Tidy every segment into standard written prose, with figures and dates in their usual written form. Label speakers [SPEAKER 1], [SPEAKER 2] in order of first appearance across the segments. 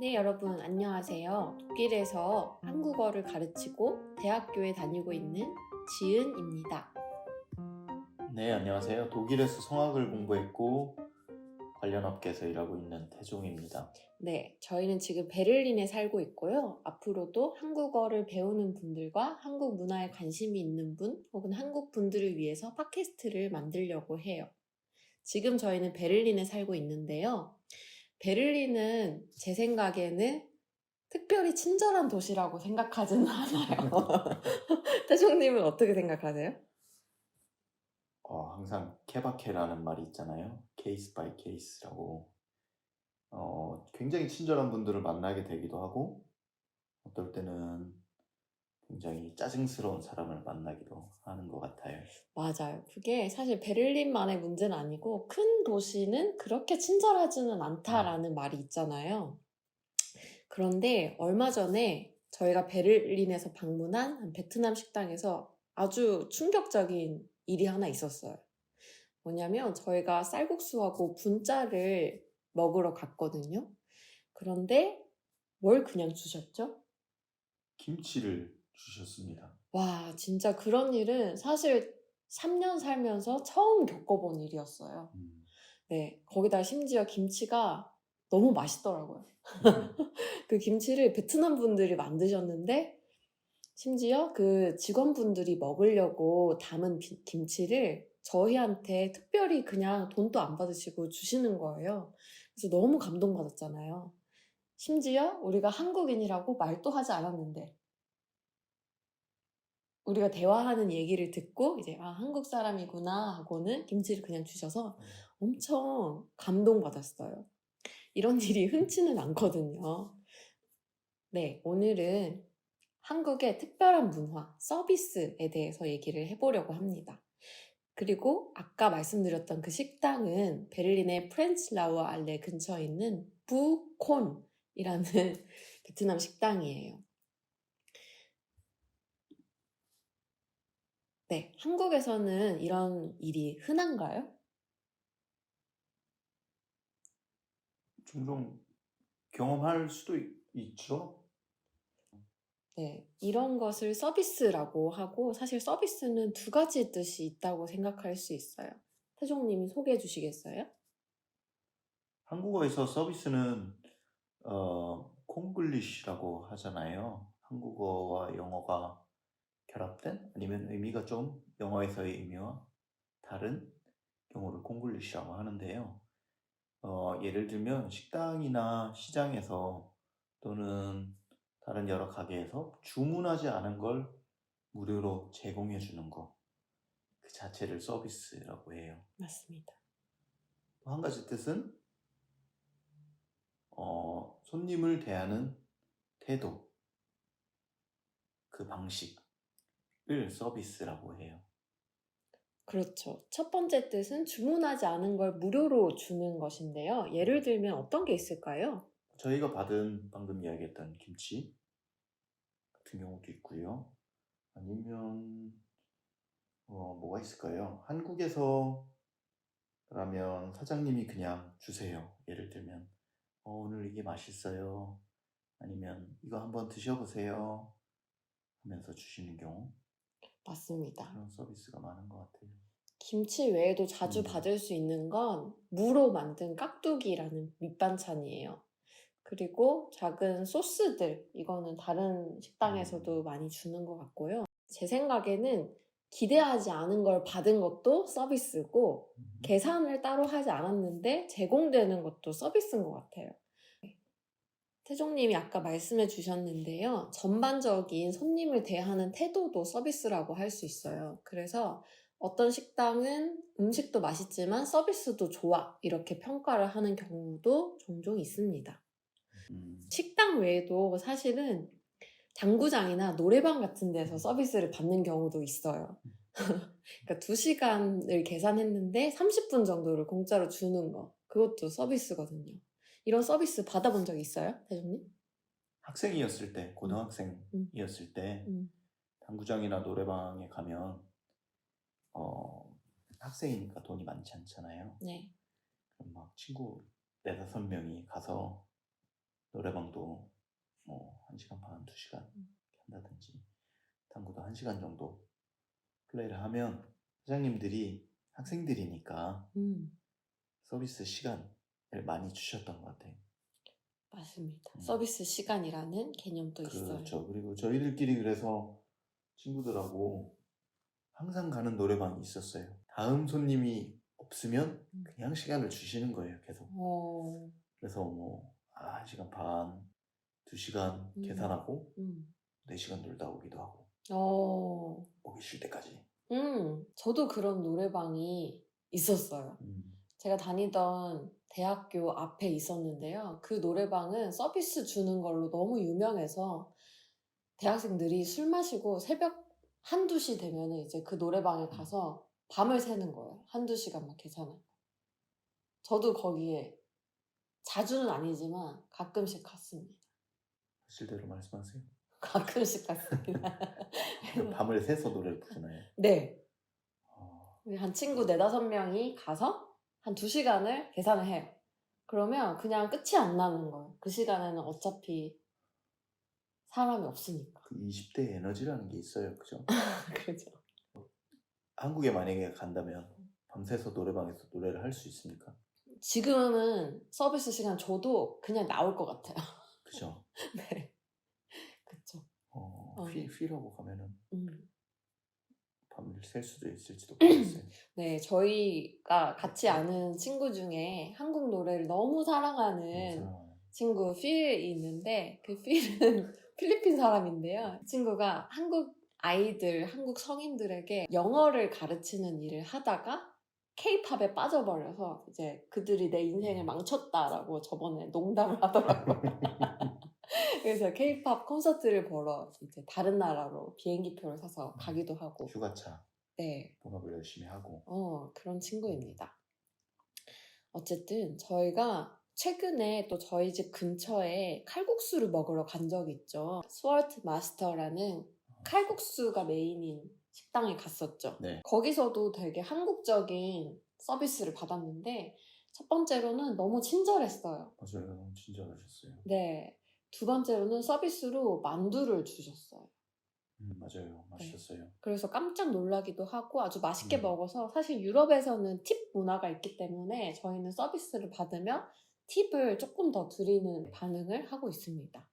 [SPEAKER 1] 네, 여러분 안녕하세요. 독일에서 한국어를 가르치고 대학교에 다니고 있는 지은입니다.
[SPEAKER 2] 네, 안녕하세요. 독일에서 성악을 공부했고 관련 업계에서 일하고 있는 태종입니다.
[SPEAKER 1] 네, 저희는 지금 베를린에 살고 있고요. 앞으로도 한국어를 배우는 분들과 한국 문화에 관심이 있는 분 혹은 한국 분들을 위해서 팟캐스트를 만들려고 해요. 지금 저희는 베를린에 살고 있는데요. 베를린은 제 생각에는 특별히 친절한 도시라고 생각하지는 않아요. 태종님은 어떻게 생각하세요?
[SPEAKER 2] 항상 케바케라는 말이 있잖아요. 케이스 바이 케이스라고. 굉장히 친절한 분들을 만나게 되기도 하고 어떨 때는 굉장히 짜증스러운 사람을 만나기도 하는 것 같아요.
[SPEAKER 1] 맞아요. 그게 사실 베를린만의 문제는 아니고 큰 도시는 그렇게 친절하지는 않다라는 말이 있잖아요. 그런데 얼마 전에 저희가 베를린에서 방문한 한 베트남 식당에서 아주 충격적인 일이 하나 있었어요. 뭐냐면 저희가 쌀국수하고 분짜를 먹으러 갔거든요. 그런데 뭘 그냥 주셨죠?
[SPEAKER 2] 김치를 주셨습니다.
[SPEAKER 1] 와, 진짜 그런 일은 사실 3년 살면서 처음 겪어본 일이었어요. 네, 거기다 심지어 김치가 너무 맛있더라고요. 그 김치를 베트남 분들이 만드셨는데, 심지어 그 직원분들이 먹으려고 담은 김치를 저희한테 특별히 그냥 돈도 안 받으시고 주시는 거예요. 그래서 너무 감동받았잖아요. 심지어 우리가 한국인이라고 말도 하지 않았는데, 우리가 대화하는 얘기를 듣고 이제 한국 사람이구나 하고는 김치를 그냥 주셔서 엄청 감동받았어요. 이런 일이 흔치는 않거든요. 네, 오늘은 한국의 특별한 문화, 서비스에 대해서 얘기를 해보려고 합니다. 그리고 아까 말씀드렸던 그 식당은 베를린의 프렌츠라우 알레 근처에 있는 부콘이라는 베트남 식당이에요. 네, 한국에서는 이런 일이 흔한가요?
[SPEAKER 2] 종종 경험할 수도 있죠.
[SPEAKER 1] 네, 이런 것을 서비스라고 하고 사실 서비스는 두 가지 뜻이 있다고 생각할 수 있어요. 태종님이 소개해 주시겠어요?
[SPEAKER 2] 한국어에서 서비스는 콩글리시라고 하잖아요. 한국어와 영어가 결합된 아니면 의미가 좀 영어에서의 의미와 다른 경우를 콩글리시라고 하는데요. 예를 들면 식당이나 시장에서 또는 다른 여러 가게에서 주문하지 않은 걸 무료로 제공해 주는 것, 그 자체를 서비스라고 해요.
[SPEAKER 1] 맞습니다.
[SPEAKER 2] 또 한 가지 뜻은 손님을 대하는 태도, 그 방식을 서비스라고 해요.
[SPEAKER 1] 그렇죠. 첫 번째 뜻은 주문하지 않은 걸 무료로 주는 것인데요. 예를 들면 어떤 게 있을까요?
[SPEAKER 2] 저희가 받은 방금 이야기했던 김치 같은 경우도 있고요. 아니면 뭐가 있을까요? 한국에서 라면 사장님이 그냥 주세요. 예를 들면 오늘 이게 맛있어요. 아니면 이거 한번 드셔보세요 하면서 주시는 경우,
[SPEAKER 1] 맞습니다.
[SPEAKER 2] 그런 서비스가 많은 것 같아요.
[SPEAKER 1] 김치 외에도 자주 받을 수 있는 건 무로 만든 깍두기라는 밑반찬이에요. 그리고 작은 소스들, 이거는 다른 식당에서도 많이 주는 것 같고요. 제 생각에는 기대하지 않은 걸 받은 것도 서비스고, 계산을 따로 하지 않았는데 제공되는 것도 서비스인 것 같아요. 태종님이 아까 말씀해 주셨는데요. 전반적인 손님을 대하는 태도도 서비스라고 할 수 있어요. 그래서 어떤 식당은 음식도 맛있지만 서비스도 좋아, 이렇게 평가를 하는 경우도 종종 있습니다. 식당 외에도 사실은 당구장이나 노래방 같은 데서 서비스를 받는 경우도 있어요. 그러니까 2시간을 계산했는데 30분 정도를 공짜로 주는 거, 그것도 서비스거든요. 이런 서비스 받아본 적 있어요, 대표님?
[SPEAKER 2] 학생이었을 때, 고등학생이었을 때 당구장이나 노래방에 가면 학생이니까 돈이 많지 않잖아요.
[SPEAKER 1] 네.
[SPEAKER 2] 그럼 막 친구 4-5명이 가서 노래방도 뭐 1시간 반, 2시간 한다든지 당구도 1시간 정도 플레이를 하면 사장님들이 학생들이니까 서비스 시간을 많이 주셨던 것 같아요.
[SPEAKER 1] 맞습니다. 서비스 시간이라는 개념도 있어요.
[SPEAKER 2] 그렇죠. 그리고 저희들끼리 그래서 친구들하고 항상 가는 노래방이 있었어요. 다음 손님이 없으면 그냥 시간을 주시는 거예요, 계속. 그래서 뭐 1시간 반, 2시간 계산하고 4시간 놀다 오기도 하고 오기 싫을 때까지.
[SPEAKER 1] 저도 그런 노래방이 있었어요. 제가 다니던 대학교 앞에 있었는데요. 그 노래방은 서비스 주는 걸로 너무 유명해서 대학생들이 술 마시고 새벽 1~2시 되면은 이제 그 노래방에 가서 밤을 새는 거예요. 1~2시간만 계산하고. 저도 거기에 자주는 아니지만 가끔씩 갔습니다.
[SPEAKER 2] 실대로 말씀하세요.
[SPEAKER 1] 가끔씩 갔습니다.
[SPEAKER 2] 그럼 밤을 새서 노래를 부르나요?
[SPEAKER 1] 네. 한 친구 4~5명이 가서 한 2시간을 계산을 해요. 그러면 그냥 끝이 안 나는 거예요. 그 시간에는 어차피 사람이 없으니까.
[SPEAKER 2] 그 20대 에너지라는 게 있어요. 그죠?
[SPEAKER 1] 그렇죠.
[SPEAKER 2] 한국에 만약에 간다면 밤새서 노래방에서 노래를 할 수 있습니까?
[SPEAKER 1] 지금은 서비스 시간 줘도 그냥 나올 것 같아요.
[SPEAKER 2] 그죠?
[SPEAKER 1] 네. 그쵸.
[SPEAKER 2] 피라고 가면은 밤을 샐 수도 있을지도 모르겠어요.
[SPEAKER 1] 네, 저희가 같이 아는 친구 중에 한국 노래를 너무 사랑하는 친구 필이 있는데 그 필은 필리핀 사람인데요. 그 친구가 한국 아이들, 한국 성인들에게 영어를 가르치는 일을 하다가 K-팝에 빠져버려서 이제 그들이 내 인생을 망쳤다라고 저번에 농담을 하더라고요. 그래서 K-팝 콘서트를 보러 이제 다른 나라로 비행기표를 사서 가기도 하고.
[SPEAKER 2] 휴가차.
[SPEAKER 1] 네.
[SPEAKER 2] 본업을 열심히 하고.
[SPEAKER 1] 그런 친구입니다. 어쨌든 저희가 최근에 또 저희 집 근처에 칼국수를 먹으러 간 적이 있죠. 스월트 마스터라는 칼국수가 메인인 식당에 갔었죠.
[SPEAKER 2] 네.
[SPEAKER 1] 거기서도 되게 한국적인 서비스를 받았는데 첫 번째로는 너무 친절했어요.
[SPEAKER 2] 맞아요. 너무 친절하셨어요.
[SPEAKER 1] 네. 두 번째로는 서비스로 만두를 주셨어요.
[SPEAKER 2] 맞아요. 맛있었어요.
[SPEAKER 1] 네. 그래서 깜짝 놀라기도 하고 아주 맛있게 먹어서 사실 유럽에서는 팁 문화가 있기 때문에 저희는 서비스를 받으면 팁을 조금 더 드리는 반응을 하고 있습니다.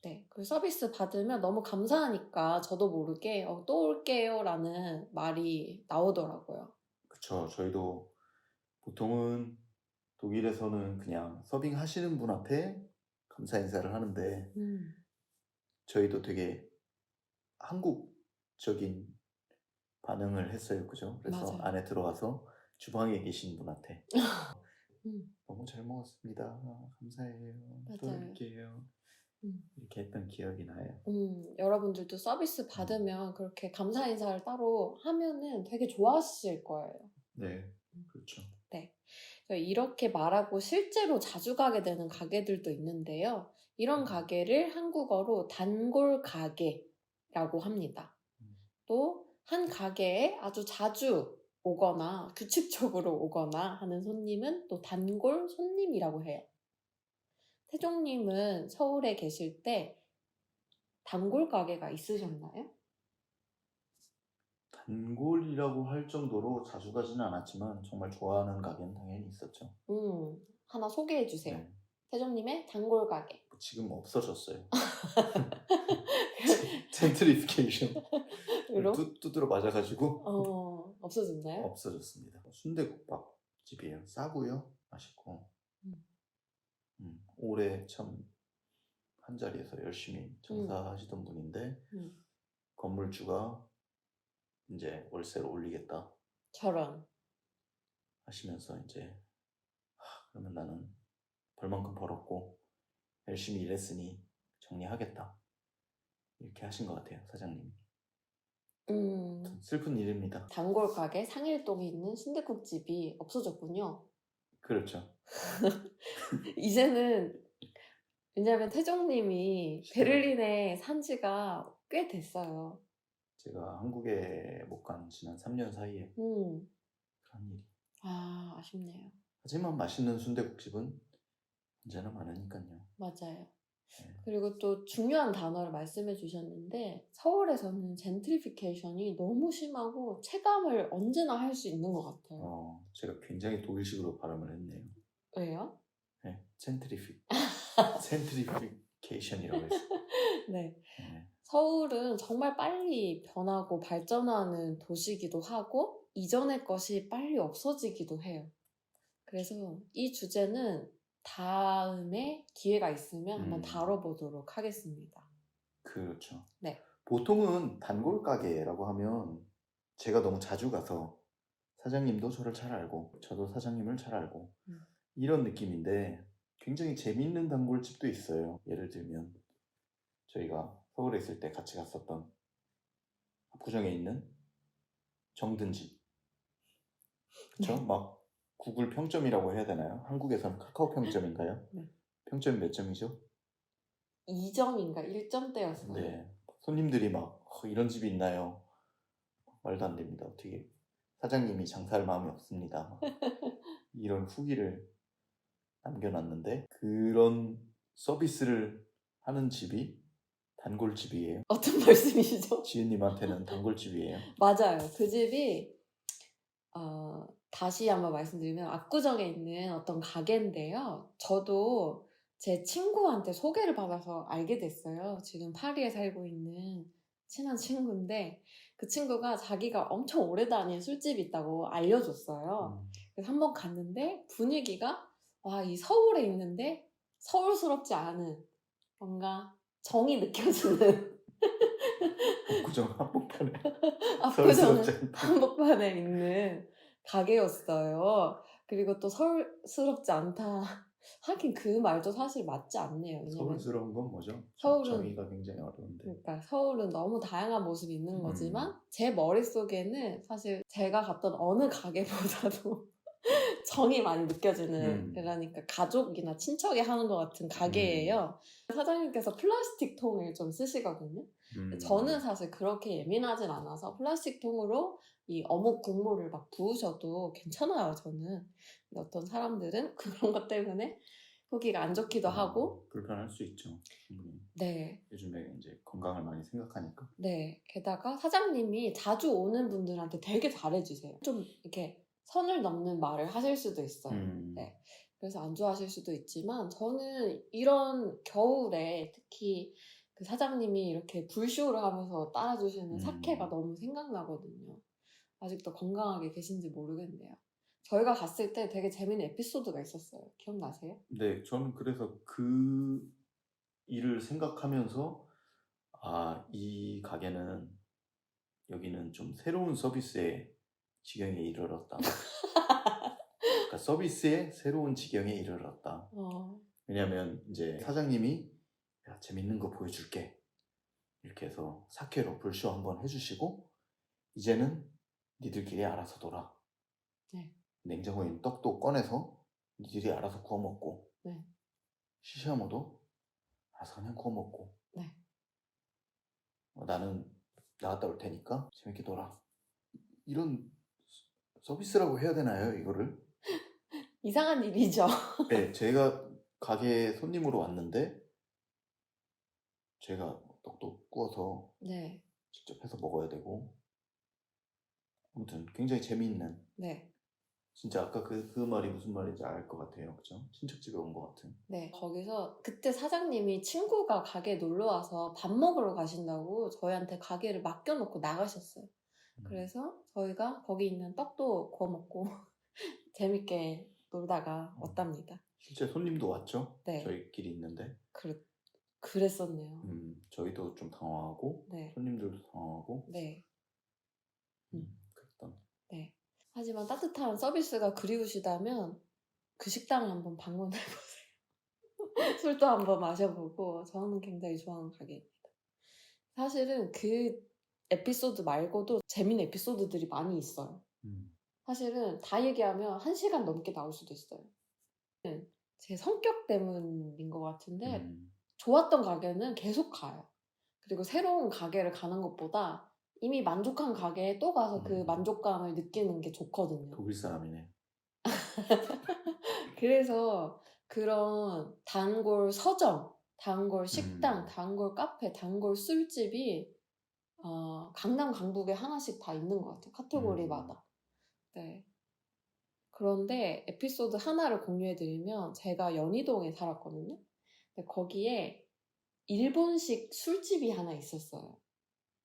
[SPEAKER 1] 네. 그 서비스 받으면 너무 감사하니까 저도 모르게 또 올게요 라는 말이 나오더라고요.
[SPEAKER 2] 그쵸. 저희도 보통은 독일에서는 그냥 서빙 하시는 분 앞에 감사 인사를 하는데 저희도 되게 한국적인 반응을 했어요. 그죠? 그래서
[SPEAKER 1] 맞아요.
[SPEAKER 2] 안에 들어가서 주방에 계신 분한테 너무 잘 먹었습니다. 감사해요. 또
[SPEAKER 1] 맞아요.
[SPEAKER 2] 올게요. 이렇게 했던 기억이 나요.
[SPEAKER 1] 여러분들도 서비스 받으면 그렇게 감사 인사를 따로 하면은 되게 좋아하실 거예요.
[SPEAKER 2] 네, 그렇죠.
[SPEAKER 1] 네. 이렇게 말하고 실제로 자주 가게 되는 가게들도 있는데요. 이런 가게를 한국어로 단골 가게라고 합니다. 또 한 가게에 아주 자주 오거나 규칙적으로 오거나 하는 손님은 또 단골 손님이라고 해요. 태종님은 서울에 계실 때 단골 가게가 있으셨나요?
[SPEAKER 2] 단골이라고 할 정도로 자주 가지는 않았지만 정말 좋아하는 가게는 당연히 있었죠.
[SPEAKER 1] 하나 소개해 주세요.
[SPEAKER 2] 네.
[SPEAKER 1] 태종님의 단골 가게.
[SPEAKER 2] 지금 없어졌어요. 젠트리피케이션 두드러 맞아가지고
[SPEAKER 1] 없어졌나요?
[SPEAKER 2] 없어졌습니다. 순대국밥 집이에요. 싸고요, 맛있고. 올해 참 한 자리에서 열심히 장사하시던 분인데 건물주가 이제 월세를 올리겠다
[SPEAKER 1] 저런.
[SPEAKER 2] 하시면서 이제 그러면 나는 벌만큼 벌었고 열심히 일했으니 정리하겠다 이렇게 하신 것 같아요, 사장님이. 슬픈 일입니다.
[SPEAKER 1] 단골 가게 상일동에 있는 순댓국집이 없어졌군요.
[SPEAKER 2] 그렇죠.
[SPEAKER 1] 이제는 왜냐면 태종님이 베를린에 산 지가 꽤 됐어요.
[SPEAKER 2] 제가 한국에 못 간 지난 3년 사이에 그런 일이.
[SPEAKER 1] 아쉽네요.
[SPEAKER 2] 하지만 맛있는 순댓국집은 언제나 많으니까요.
[SPEAKER 1] 맞아요. 그리고 또 중요한 단어를 말씀해 주셨는데 서울에서는 젠트리피케이션이 너무 심하고 체감을 언제나 할 수 있는 것 같아요.
[SPEAKER 2] 제가 굉장히 독일식으로 발음을 했네요.
[SPEAKER 1] 왜요?
[SPEAKER 2] 네, 센트리피케이션이라고 했어요.
[SPEAKER 1] 네.
[SPEAKER 2] 네.
[SPEAKER 1] 서울은 정말 빨리 변하고 발전하는 도시이기도 하고 이전의 것이 빨리 없어지기도 해요. 그래서 이 주제는 다음에 기회가 있으면 한번 다뤄보도록 하겠습니다.
[SPEAKER 2] 그렇죠.
[SPEAKER 1] 네.
[SPEAKER 2] 보통은 단골 가게라고 하면 제가 너무 자주 가서 사장님도 저를 잘 알고 저도 사장님을 잘 알고 이런 느낌인데 굉장히 재미있는 단골집도 있어요. 예를 들면 저희가 서울에 있을 때 같이 갔었던 압구정에 있는 정든집. 그쵸?
[SPEAKER 1] 네.
[SPEAKER 2] 막 구글 평점이라고 해야 되나요? 한국에서는 카카오 평점인가요?
[SPEAKER 1] 네.
[SPEAKER 2] 평점이 몇 점이죠?
[SPEAKER 1] 2점인가 1점대였어요.
[SPEAKER 2] 네. 손님들이 막 이런 집이 있나요? 말도 안 됩니다. 어떻게 사장님이 장사할 마음이 없습니다. 막 이런 후기를 남겨놨는데 그런 서비스를 하는 집이 단골집이에요.
[SPEAKER 1] 어떤 말씀이시죠?
[SPEAKER 2] 지은님한테는 단골집이에요.
[SPEAKER 1] 맞아요. 그 집이 다시 한번 말씀드리면 압구정에 있는 어떤 가게인데요. 저도 제 친구한테 소개를 받아서 알게 됐어요. 지금 파리에 살고 있는 친한 친구인데 그 친구가 자기가 엄청 오래 다닌 술집이 있다고 알려줬어요. 그래서 한번 갔는데 분위기가 와, 이 서울에 있는데 서울스럽지 않은 뭔가 정이 느껴지는
[SPEAKER 2] 압구정 한복판에
[SPEAKER 1] 압구정은
[SPEAKER 2] 서울스럽지 않다.
[SPEAKER 1] 한복판에 있는 가게였어요. 그리고 또 서울스럽지 않다. 하긴 그 말도 사실 맞지 않네요. 왜냐면
[SPEAKER 2] 서울스러운 건 뭐죠?
[SPEAKER 1] 서울은
[SPEAKER 2] 정의가 굉장히 어려운데.
[SPEAKER 1] 그러니까 서울은 너무 다양한 모습이 있는 거지만 제 머릿속에는 사실 제가 갔던 어느 가게보다도 정이 많이 느껴지는 그러니까 가족이나 친척이 하는 것 같은 가게예요. 사장님께서 플라스틱 통을 좀 쓰시거든요. 저는 사실 그렇게 예민하진 않아서 플라스틱 통으로 이 어묵 국물을 막 부으셔도 괜찮아요, 저는. 근데 어떤 사람들은 그런 것 때문에 후기가 안 좋기도 하고
[SPEAKER 2] 불편할 수 있죠. 충분히.
[SPEAKER 1] 네.
[SPEAKER 2] 요즘에 이제 건강을 많이 생각하니까.
[SPEAKER 1] 네. 게다가 사장님이 자주 오는 분들한테 되게 잘해주세요. 좀 이렇게 선을 넘는 말을 하실 수도 있어요. 네. 그래서 안 좋아하실 수도 있지만 저는 이런 겨울에 특히 그 사장님이 이렇게 불쇼를 하면서 따라주시는 사케가 너무 생각나거든요. 아직도 건강하게 계신지 모르겠네요. 저희가 갔을 때 되게 재밌는 에피소드가 있었어요. 기억나세요?
[SPEAKER 2] 네, 저는 그래서 그 일을 생각하면서 이 가게는 여기는 좀 새로운 서비스의 지경에 이르렀다. 그러니까 서비스의 새로운 지경에 이르렀다. 왜냐하면 이제 사장님이 야, 재밌는 거 보여줄게. 이렇게 해서 사케로 불쇼 한번 해주시고 이제는 니들끼리 알아서 놀아.
[SPEAKER 1] 네.
[SPEAKER 2] 냉장고에 있는 떡도 꺼내서 니들이 알아서 구워 먹고
[SPEAKER 1] 네.
[SPEAKER 2] 시시하모도 알아서 그냥 구워 먹고
[SPEAKER 1] 네.
[SPEAKER 2] 나는 나갔다 올 테니까 재밌게 놀아. 이런 서비스라고 해야 되나요, 이거를?
[SPEAKER 1] 이상한 일이죠.
[SPEAKER 2] 네, 제가 가게에 손님으로 왔는데 제가 떡도 구워서
[SPEAKER 1] 네.
[SPEAKER 2] 직접 해서 먹어야 되고 아무튼 굉장히 재미있는
[SPEAKER 1] 네.
[SPEAKER 2] 진짜 아까 그 말이 무슨 말인지 알 것 같아요. 그죠? 친척집에 온 것 같은.
[SPEAKER 1] 네, 거기서 그때 사장님이 친구가 가게에 놀러 와서 밥 먹으러 가신다고 저희한테 가게를 맡겨놓고 나가셨어요. 그래서 저희가 거기 있는 떡도 구워 먹고 재밌게 놀다가 왔답니다.
[SPEAKER 2] 실제 손님도 왔죠?
[SPEAKER 1] 네.
[SPEAKER 2] 저희끼리 있는데.
[SPEAKER 1] 그랬었네요.
[SPEAKER 2] 저희도 좀 당황하고
[SPEAKER 1] 네.
[SPEAKER 2] 손님들도 당황하고.
[SPEAKER 1] 네.
[SPEAKER 2] 그랬던.
[SPEAKER 1] 네. 하지만 따뜻한 서비스가 그리우시다면 그 식당을 한번 방문해보세요. 술도 한번 마셔보고 저는 굉장히 좋아하는 가게입니다. 사실은 그 에피소드 말고도 재밌는 에피소드들이 많이 있어요. 사실은 다 얘기하면 1시간 넘게 나올 수도 있어요. 제 성격 때문인 것 같은데 좋았던 가게는 계속 가요. 그리고 새로운 가게를 가는 것보다 이미 만족한 가게에 또 가서 그 만족감을 느끼는 게 좋거든요.
[SPEAKER 2] 독일 사람이네.
[SPEAKER 1] 그래서 그런 단골 서점 단골 식당,
[SPEAKER 2] 음.
[SPEAKER 1] 단골 카페, 단골 술집이 강남, 강북에 하나씩 다 있는 것 같아요. 카테고리마다. 네. 그런데 에피소드 하나를 공유해드리면 제가 연희동에 살았거든요. 근데 거기에 일본식 술집이 하나 있었어요.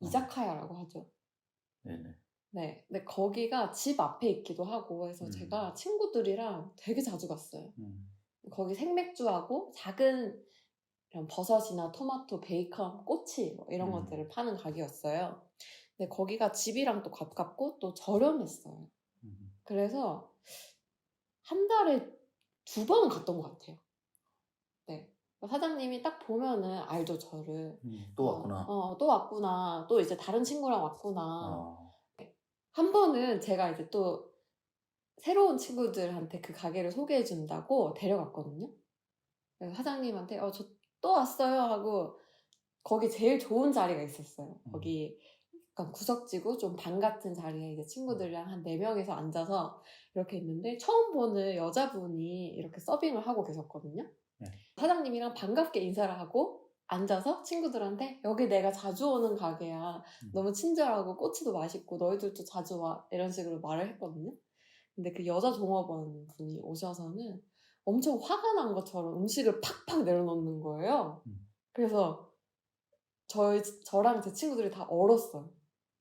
[SPEAKER 1] 이자카야라고 하죠.
[SPEAKER 2] 네네.
[SPEAKER 1] 네. 근데 거기가 집 앞에 있기도 하고 해서 제가 친구들이랑 되게 자주 갔어요. 거기 생맥주하고 작은 이런 버섯이나 토마토, 베이컨, 꼬치 뭐 이런 것들을 파는 가게였어요. 근데 거기가 집이랑 또 가깝고 또 저렴했어요. 그래서 한 달에 2번은 갔던 것 같아요. 네. 사장님이 딱 보면은 알죠, 저를.
[SPEAKER 2] 또 왔구나.
[SPEAKER 1] 또 왔구나. 또 이제 다른 친구랑 왔구나. 한 번은 제가 이제 또 새로운 친구들한테 그 가게를 소개해준다고 데려갔거든요. 그래서 사장님한테 저 또 왔어요 하고 거기 제일 좋은 자리가 있었어요. 거기 약간 구석지고 좀 방 같은 자리에 이제 친구들이랑 한 4명이서 앉아서 이렇게 있는데 처음 보는 여자분이 이렇게 서빙을 하고 계셨거든요. 사장님이랑 반갑게 인사를 하고 앉아서 친구들한테 여기 내가 자주 오는 가게야. 너무 친절하고 꼬치도 맛있고 너희들도 자주 와. 이런 식으로 말을 했거든요. 근데 그 여자 종업원 분이 오셔서는 엄청 화가 난 것처럼 음식을 팍팍 내려놓는 거예요. 그래서 저랑 제 친구들이 다 얼었어요.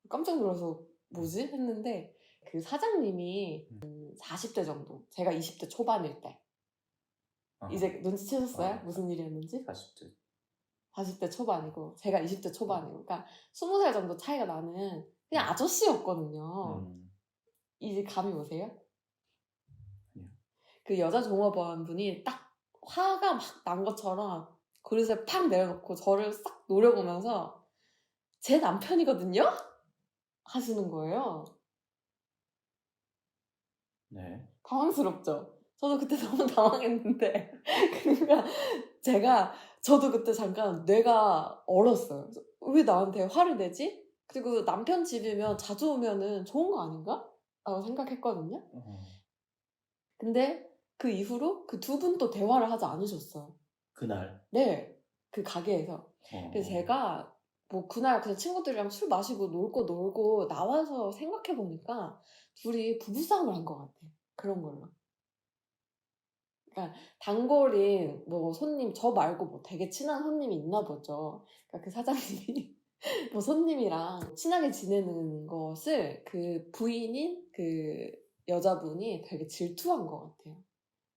[SPEAKER 1] 깜짝 놀라서 뭐지? 했는데 그 사장님이 40대 정도, 제가 20대 초반일 때 이제 눈치채셨어요? 무슨 일이었는지? 40대 초반이고 제가 20대 초반이고 그러니까 20살 정도 차이가 나는 그냥 아저씨였거든요. 이제 감이 오세요? 그 여자 종업원 분이 딱 화가 막 난 것처럼 그릇을 팍 내려놓고 저를 싹 노려보면서 제 남편이거든요? 하시는 거예요.
[SPEAKER 2] 네.
[SPEAKER 1] 당황스럽죠? 저도 그때 너무 당황했는데 그러니까 저도 그때 잠깐 뇌가 얼었어요. 왜 나한테 화를 내지? 그리고 남편 집이면 자주 오면은 좋은 거 아닌가? 라고 생각했거든요. 근데 그 이후로 그 2분 또 대화를 하지 않으셨어요.
[SPEAKER 2] 그날?
[SPEAKER 1] 네. 그 가게에서. 그래서 제가 뭐 그날 그냥 친구들이랑 술 마시고 놀고 나와서 생각해보니까 둘이 부부싸움을 한 것 같아요. 그런 걸로. 그러니까 단골인 뭐 손님 저 말고 뭐 되게 친한 손님이 있나 보죠. 그러니까 그 사장님이 뭐 손님이랑 친하게 지내는 것을 그 부인인 그 여자분이 되게 질투한 것 같아요.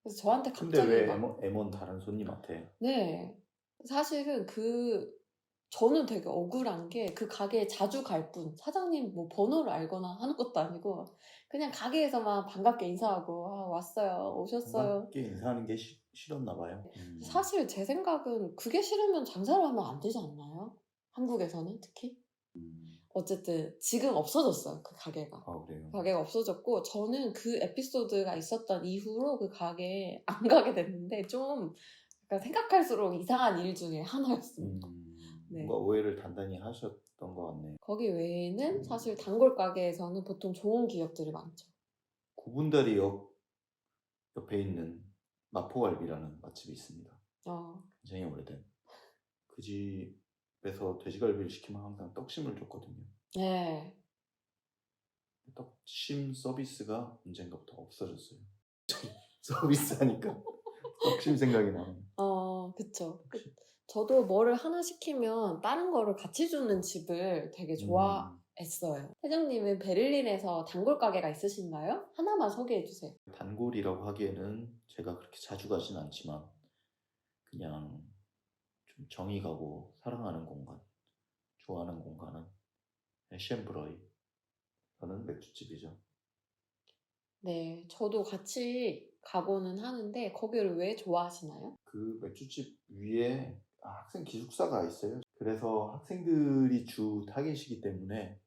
[SPEAKER 1] 그래서 저한테
[SPEAKER 2] 근데
[SPEAKER 1] 갑자기
[SPEAKER 2] 왜
[SPEAKER 1] 막
[SPEAKER 2] M1 다른 손님한테?
[SPEAKER 1] 네. 사실은 저는 되게 억울한 게 그 가게에 자주 갈 뿐, 사장님 뭐 번호를 알거나 하는 것도 아니고, 그냥 가게에서만 반갑게 인사하고, 왔어요, 오셨어요.
[SPEAKER 2] 반갑게 인사하는 게 싫었나 봐요.
[SPEAKER 1] 사실 제 생각은 그게 싫으면 장사를 하면 안 되지 않나요? 한국에서는 특히? 어쨌든 지금 없어졌어요, 그 가게가.
[SPEAKER 2] 그래요?
[SPEAKER 1] 가게가 없어졌고 저는 그 에피소드가 있었던 이후로 그 가게에 안 가게 됐는데 좀 약간 생각할수록 이상한 일 중에 하나였습니다. 네.
[SPEAKER 2] 뭔가 오해를 단단히 하셨던 것 같네요.
[SPEAKER 1] 거기 외에는 사실 단골 가게에서는 보통 좋은 기억들이 많죠.
[SPEAKER 2] 구분다리역 옆에 있는 마포갈비라는 맛집이 있습니다. 굉장히 오래된. 그 집에서 돼지갈비를 시키면 항상 떡심을 줬거든요.
[SPEAKER 1] 네.
[SPEAKER 2] 떡심 서비스가 언젠가부터 없어졌어요. 서비스 하니까 떡심 생각이 나네요.
[SPEAKER 1] 그쵸. 저도 뭐를 하나 시키면 다른 거를 같이 주는 집을 되게 좋아했어요. 회장님은 베를린에서 단골 가게가 있으신가요? 하나만 소개해주세요.
[SPEAKER 2] 단골이라고 하기에는 제가 그렇게 자주 가진 않지만 그냥 좀 정이 가고 사랑하는 공간, 좋아하는 공간은 쉔브러이 라는 맥주집이죠.
[SPEAKER 1] 네, 저도 같이 가고는 하는데 거기를 왜 좋아하시나요?
[SPEAKER 2] 그 맥주집 위에 학생 기숙사가 있어요. 그래서 학생들이 주 타겟이기 때문에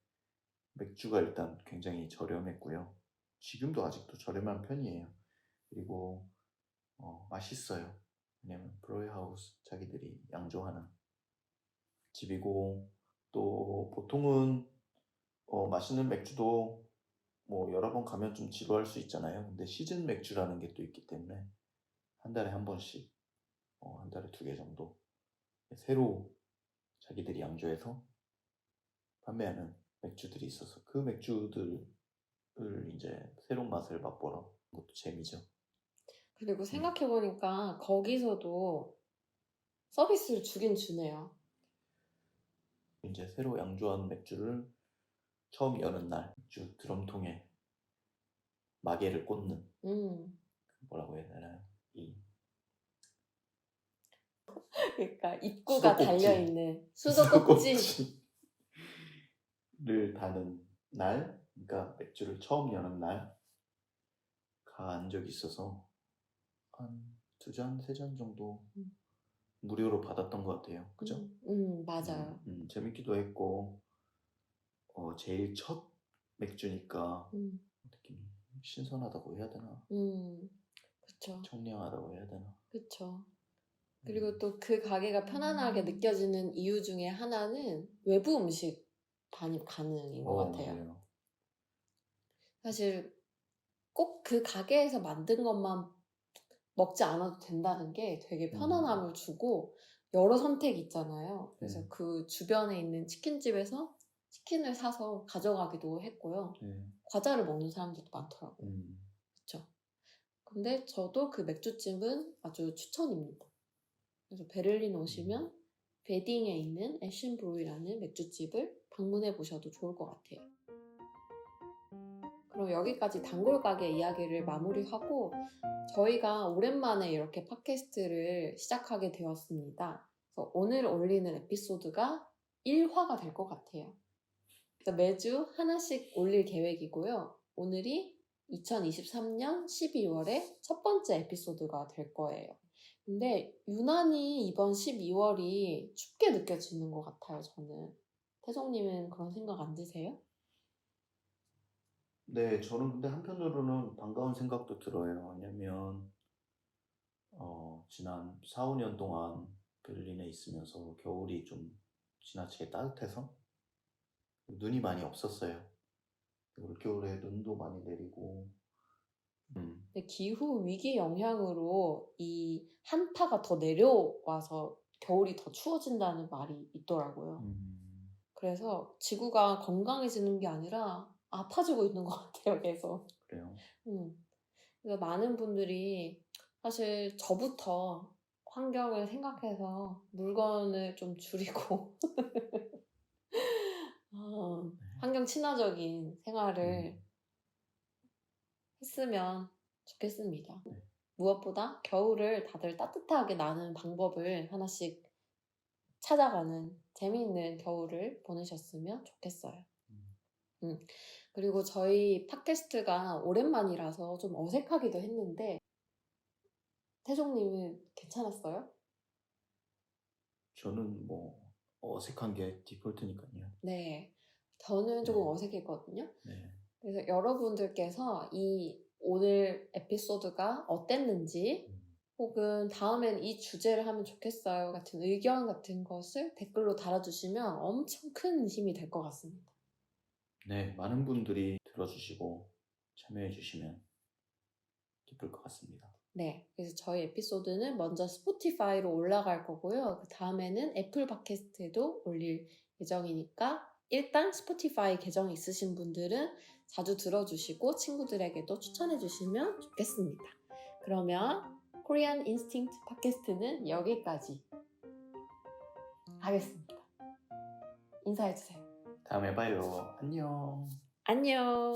[SPEAKER 2] 맥주가 일단 굉장히 저렴했고요. 지금도 아직도 저렴한 편이에요. 그리고 맛있어요. 왜냐면 브로이하우스 자기들이 양조하는 집이고 또 보통은 맛있는 맥주도 뭐 여러 번 가면 좀 지루할 수 있잖아요. 근데 시즌 맥주라는 게 또 있기 때문에 한 달에 한 번씩 한 달에 2개 정도 새로 자기들이 양조해서 판매하는 맥주들이 있어서 그 맥주들을 이제 새로운 맛을 맛보러 것도 재미죠.
[SPEAKER 1] 그리고 생각해보니까 거기서도 서비스를 주긴 주네요.
[SPEAKER 2] 이제 새로 양조한 맥주를 처음 여는 날 맥주 드럼통에 마개를 꽂는 뭐라고 해야 되나요? 이
[SPEAKER 1] 그러니까 입구가
[SPEAKER 2] 수도꼭지.
[SPEAKER 1] 달려있는 수도꼭지.
[SPEAKER 2] 수도꼭지를 다는 날, 그러니까 맥주를 처음 여는 날 간 적이 있어서 한 2잔, 3잔 정도 무료로 받았던 것 같아요. 그죠?
[SPEAKER 1] 맞아요.
[SPEAKER 2] 재밌기도 했고 제일 첫 맥주니까 느낌이 신선하다고 해야 되나?
[SPEAKER 1] 그쵸.
[SPEAKER 2] 청량하다고 해야 되나?
[SPEAKER 1] 그쵸. 그리고 또 그 가게가 편안하게 느껴지는 이유 중에 하나는 외부 음식 반입 가능인 것 같아요.
[SPEAKER 2] 맞아요.
[SPEAKER 1] 사실 꼭 그 가게에서 만든 것만 먹지 않아도 된다는 게 되게 편안함을 주고 여러 선택이 있잖아요. 그래서 그 주변에 있는 치킨집에서 치킨을 사서 가져가기도 했고요. 과자를 먹는 사람들도 많더라고요. 그렇죠. 근데 저도 그 맥주집은 아주 추천입니다. 그래서 베를린 오시면 베딩에 있는 애신브루이라는 맥주집을 방문해 보셔도 좋을 것 같아요. 그럼 여기까지 단골 가게 이야기를 마무리하고 저희가 오랜만에 이렇게 팟캐스트를 시작하게 되었습니다. 그래서 오늘 올리는 에피소드가 1화가 될 것 같아요. 그래서 매주 하나씩 올릴 계획이고요. 오늘이 2023년 12월의 첫 번째 에피소드가 될 거예요. 근데 유난히 이번 12월이 춥게 느껴지는 것 같아요, 저는. 태종님은 그런 생각 안 드세요?
[SPEAKER 2] 네, 저는 근데 한편으로는 반가운 생각도 들어요. 왜냐면 지난 4, 5년 동안 베를린에 있으면서 겨울이 좀 지나치게 따뜻해서 눈이 많이 없었어요. 올겨울에 눈도 많이 내리고
[SPEAKER 1] 근데 기후 위기 영향으로 이 한파가 더 내려와서 겨울이 더 추워진다는 말이 있더라고요. 그래서 지구가 건강해지는 게 아니라 아파지고 있는 것 같아요, 계속.
[SPEAKER 2] 그래요.
[SPEAKER 1] 그래서 많은 분들이 사실 저부터 환경을 생각해서 물건을 좀 줄이고 환경 친화적인 생활을 했으면 좋겠습니다. 무엇보다 겨울을 다들 따뜻하게 나는 방법을 하나씩 찾아가는 재미있는 겨울을 보내셨으면 좋겠어요. 그리고 저희 팟캐스트가 오랜만이라서 좀 어색하기도 했는데 태종님은 괜찮았어요?
[SPEAKER 2] 저는 뭐 어색한 게 디폴트니까요.
[SPEAKER 1] 네, 저는 조금 어색했거든요.
[SPEAKER 2] 네.
[SPEAKER 1] 그래서 여러분들께서 이 오늘 에피소드가 어땠는지 혹은 다음엔 이 주제를 하면 좋겠어요 같은 의견 같은 것을 댓글로 달아주시면 엄청 큰 힘이 될 것 같습니다.
[SPEAKER 2] 네, 많은 분들이 들어주시고 참여해주시면 기쁠 것 같습니다.
[SPEAKER 1] 네, 그래서 저희 에피소드는 먼저 스포티파이로 올라갈 거고요. 그 다음에는 애플 팟캐스트에도 올릴 예정이니까 일단 스포티파이 계정 있으신 분들은 자주 들어주시고 친구들에게도 추천해주시면 좋겠습니다. 그러면 코리안 인스팅트 팟캐스트는 여기까지 하겠습니다. 인사해주세요.
[SPEAKER 2] 다음에 봐요. 안녕.
[SPEAKER 1] 안녕.